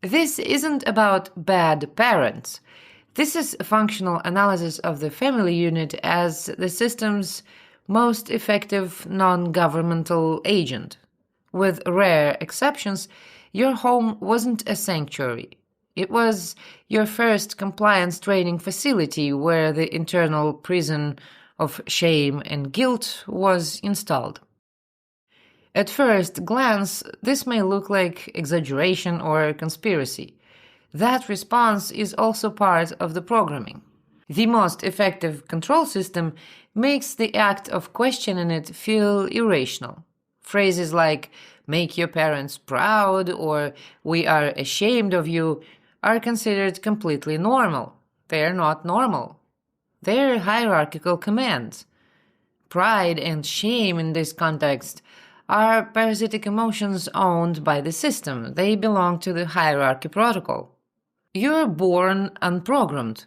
This isn't about bad parents. This is a functional analysis of the family unit as the system's most effective non-governmental agent. With rare exceptions, your home wasn't a sanctuary. It was your first compliance training facility where the internal prison of shame and guilt was installed. At first glance, this may look like exaggeration or conspiracy. That response is also part of the programming. The most effective control system makes the act of questioning it feel irrational. Phrases like, make your parents proud, or we are ashamed of you, are considered completely normal. They're not normal. They're hierarchical commands. Pride and shame in this context are parasitic emotions owned by the system. They belong to the hierarchy protocol. You're born unprogrammed.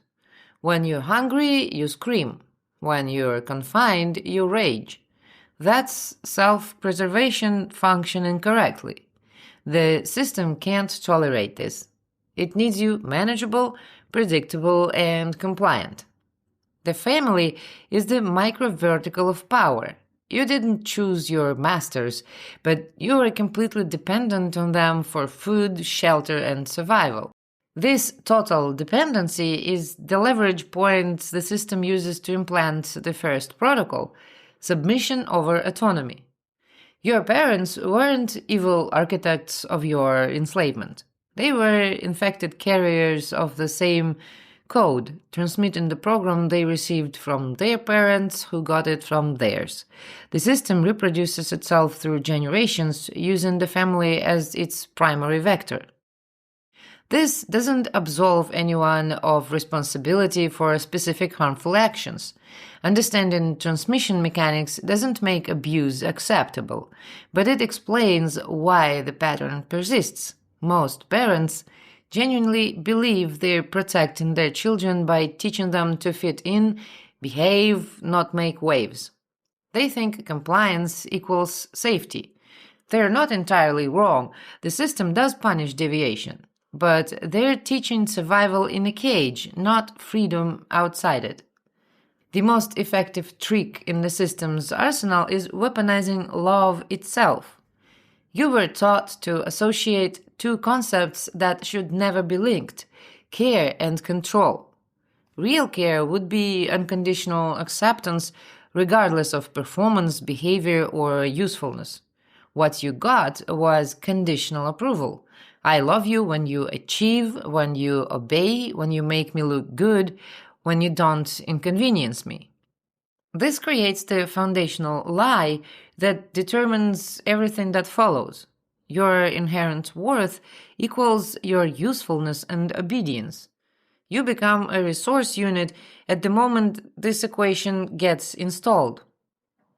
When you're hungry, you scream. When you're confined, you rage. That's self-preservation functioning correctly. The system can't tolerate this. It needs you manageable, predictable, and compliant. The family is the micro-vertical of power. You didn't choose your masters, but you are completely dependent on them for food, shelter, and survival. This total dependency is the leverage point the system uses to implant the first protocol, submission over autonomy. Your parents weren't evil architects of your enslavement. They were infected carriers of the same code, transmitting the program they received from their parents who got it from theirs. The system reproduces itself through generations, using the family as its primary vector. This doesn't absolve anyone of responsibility for specific harmful actions. Understanding transmission mechanics doesn't make abuse acceptable, but it explains why the pattern persists. Most parents genuinely believe they're protecting their children by teaching them to fit in, behave, not make waves. They think compliance equals safety. They're not entirely wrong. The system does punish deviation, but they're teaching survival in a cage, not freedom outside it. The most effective trick in the system's arsenal is weaponizing love itself. You were taught to associate two concepts that should never be linked: care and control. Real care would be unconditional acceptance regardless of performance, behavior, or usefulness. What you got was conditional approval. I love you when you achieve, when you obey, when you make me look good, when you don't inconvenience me. This creates the foundational lie that determines everything that follows. Your inherent worth equals your usefulness and obedience. You become a resource unit at the moment this equation gets installed.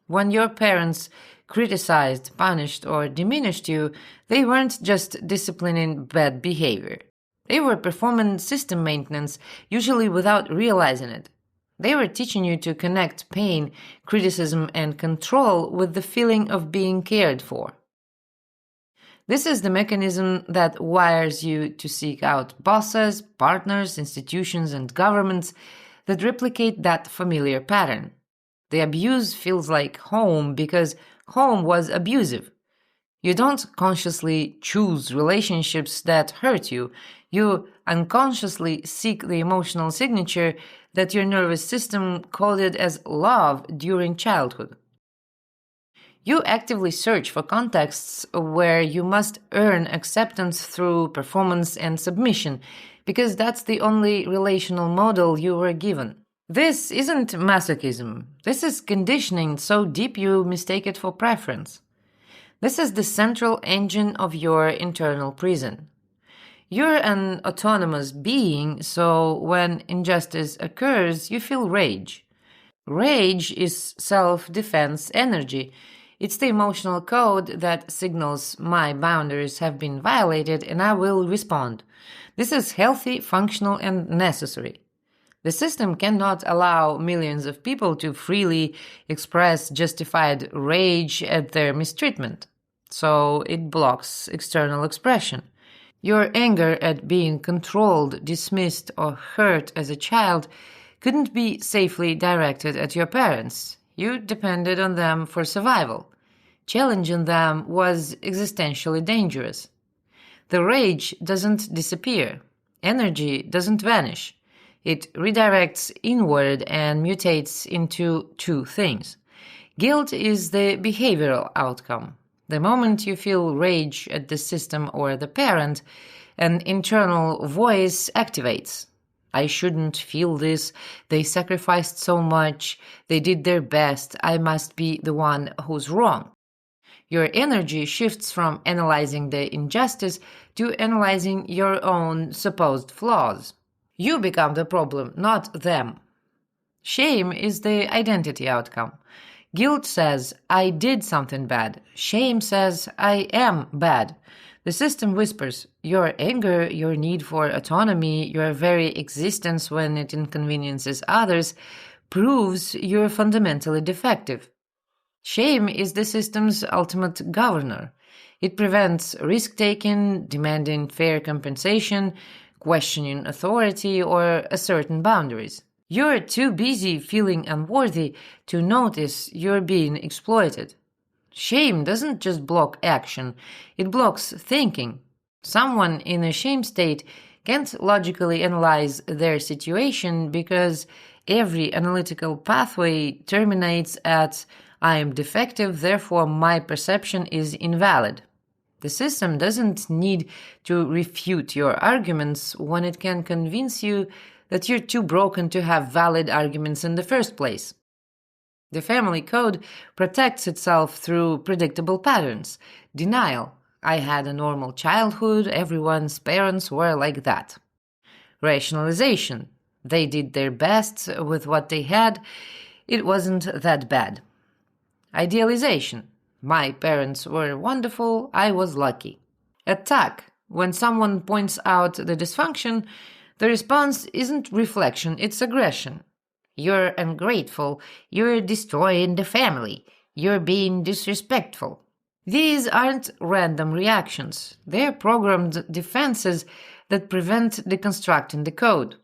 When your parents criticized, punished, or diminished you, they weren't just disciplining bad behavior. They were performing system maintenance, usually without realizing it. They were teaching you to connect pain, criticism, and control with the feeling of being cared for. This is the mechanism that wires you to seek out bosses, partners, institutions, and governments that replicate that familiar pattern. The abuse feels like home because home was abusive. You don't consciously choose relationships that hurt you. You unconsciously seek the emotional signature that your nervous system coded as love during childhood. You actively search for contexts where you must earn acceptance through performance and submission, because that's the only relational model you were given. This isn't masochism. This is conditioning so deep you mistake it for preference. This is the central engine of your internal prison. You're an autonomous being, so when injustice occurs, you feel rage. Rage is self-defense energy. It's the emotional code that signals my boundaries have been violated and I will respond. This is healthy, functional, and necessary. The system cannot allow millions of people to freely express justified rage at their mistreatment, so it blocks external expression. Your anger at being controlled, dismissed, or hurt as a child couldn't be safely directed at your parents. You depended on them for survival. Challenging them was existentially dangerous. The rage doesn't disappear. Energy doesn't vanish. It redirects inward and mutates into two things. Guilt is the behavioral outcome. The moment you feel rage at the system or the parent, an internal voice activates. I shouldn't feel this. They sacrificed so much. They did their best. I must be the one who's wrong. Your energy shifts from analyzing the injustice to analyzing your own supposed flaws. You become the problem, not them. Shame is the identity outcome. Guilt says, I did something bad. Shame says, I am bad. The system whispers, your anger, your need for autonomy, your very existence when it inconveniences others, proves you're fundamentally defective. Shame is the system's ultimate governor. It prevents risk-taking, demanding fair compensation, questioning authority, or asserting boundaries. You're too busy feeling unworthy to notice you're being exploited. Shame doesn't just block action, it blocks thinking. Someone in a shame state can't logically analyze their situation because every analytical pathway terminates at I am defective, therefore my perception is invalid. The system doesn't need to refute your arguments when it can convince you that you're too broken to have valid arguments in the first place. The family code protects itself through predictable patterns. Denial. I had a normal childhood, everyone's parents were like that. Rationalization. They did their best with what they had, it wasn't that bad. Idealization. My parents were wonderful, I was lucky. Attack. When someone points out the dysfunction, the response isn't reflection, it's aggression. You're ungrateful, you're destroying the family, you're being disrespectful. These aren't random reactions, they're programmed defenses that prevent deconstructing the code.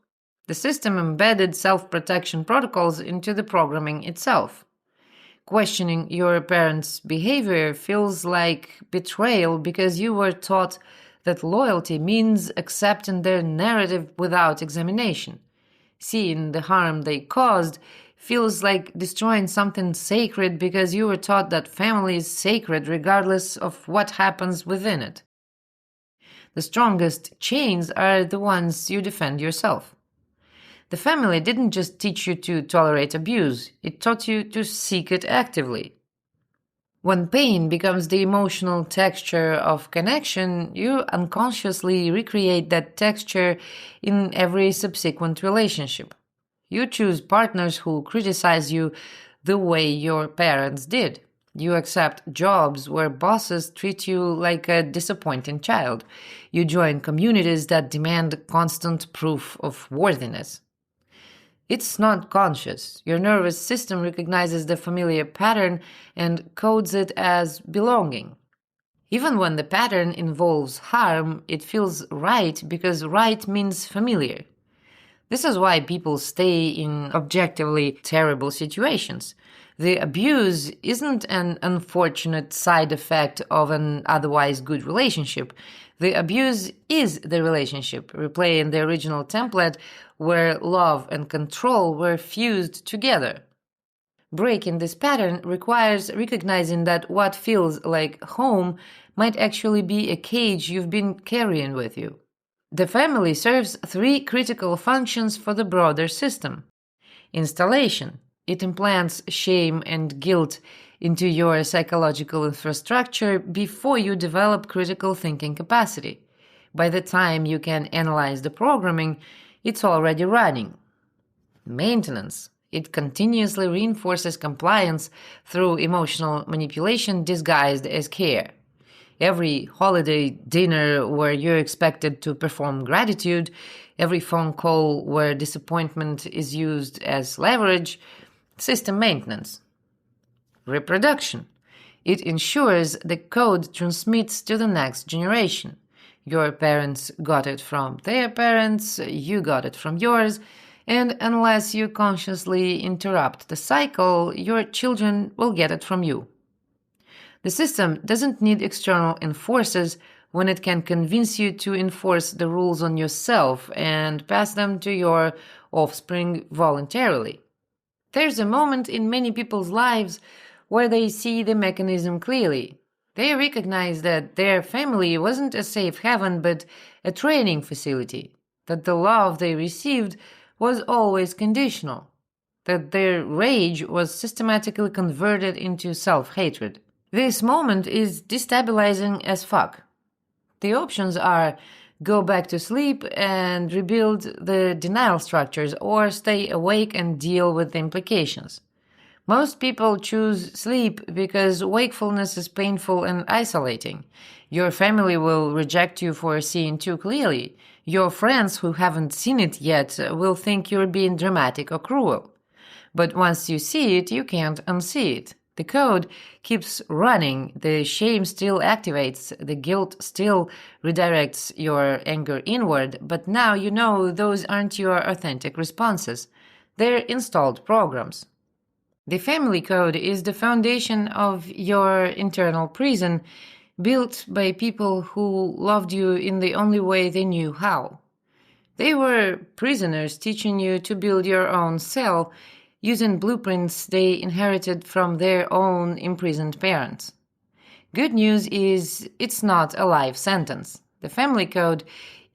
The system embedded self-protection protocols into the programming itself. Questioning your parents' behavior feels like betrayal because you were taught that loyalty means accepting their narrative without examination. Seeing the harm they caused feels like destroying something sacred because you were taught that family is sacred regardless of what happens within it. The strongest chains are the ones you defend yourself. The family didn't just teach you to tolerate abuse, it taught you to seek it actively. When pain becomes the emotional texture of connection, you unconsciously recreate that texture in every subsequent relationship. You choose partners who criticize you the way your parents did. You accept jobs where bosses treat you like a disappointing child. You join communities that demand constant proof of worthiness. It's not conscious. Your nervous system recognizes the familiar pattern and codes it as belonging. Even when the pattern involves harm, it feels right because right means familiar. This is why people stay in objectively terrible situations. The abuse isn't an unfortunate side effect of an otherwise good relationship. The abuse is the relationship, replaying the original template where love and control were fused together. Breaking this pattern requires recognizing that what feels like home might actually be a cage you've been carrying with you. The family serves three critical functions for the broader system. Installation. It implants shame and guilt into your psychological infrastructure before you develop critical thinking capacity. By the time you can analyze the programming, it's already running. Maintenance. It continuously reinforces compliance through emotional manipulation disguised as care. Every holiday dinner where you're expected to perform gratitude, every phone call where disappointment is used as leverage, system maintenance. Reproduction. It ensures the code transmits to the next generation. Your parents got it from their parents, you got it from yours, and unless you consciously interrupt the cycle, your children will get it from you. The system doesn't need external enforcers when it can convince you to enforce the rules on yourself and pass them to your offspring voluntarily. There's a moment in many people's lives where they see the mechanism clearly. They recognize that their family wasn't a safe haven but a training facility, that the love they received was always conditional, that their rage was systematically converted into self-hatred. This moment is destabilizing as fuck. The options are go back to sleep and rebuild the denial structures, or stay awake and deal with the implications. Most people choose sleep because wakefulness is painful and isolating. Your family will reject you for seeing too clearly. Your friends who haven't seen it yet will think you're being dramatic or cruel. But once you see it, you can't unsee it. The code keeps running, the shame still activates, the guilt still redirects your anger inward, but now you know those aren't your authentic responses. They're installed programs. The family code is the foundation of your internal prison, built by people who loved you in the only way they knew how. They were prisoners teaching you to build your own cell, using blueprints they inherited from their own imprisoned parents. Good news is it's not a life sentence. The family code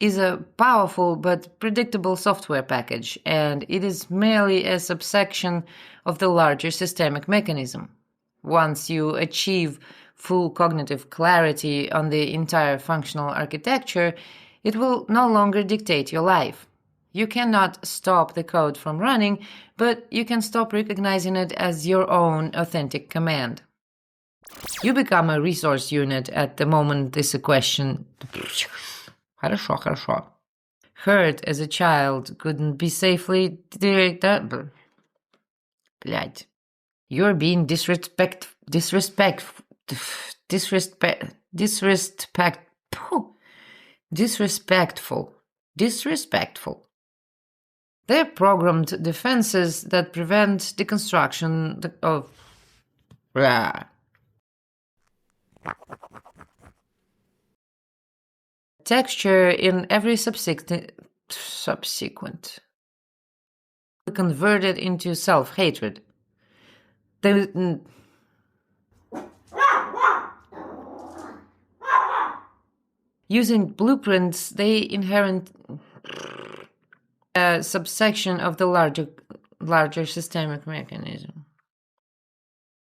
is a powerful but predictable software package, and it is merely a subsection of the larger systemic mechanism. Once you achieve full cognitive clarity on the entire functional architecture, it will no longer dictate your life. You cannot stop the code from running, but you can stop recognizing it as your own authentic command. You become a resource unit at the moment this question. Хорошо. Hurt as a child couldn't be safely directed. Блядь. You're being disrespectful. They're programmed defenses that prevent deconstruction of... texture in every subsequent converted into self-hatred. Using blueprints, they inherit a subsection of the larger systemic mechanism.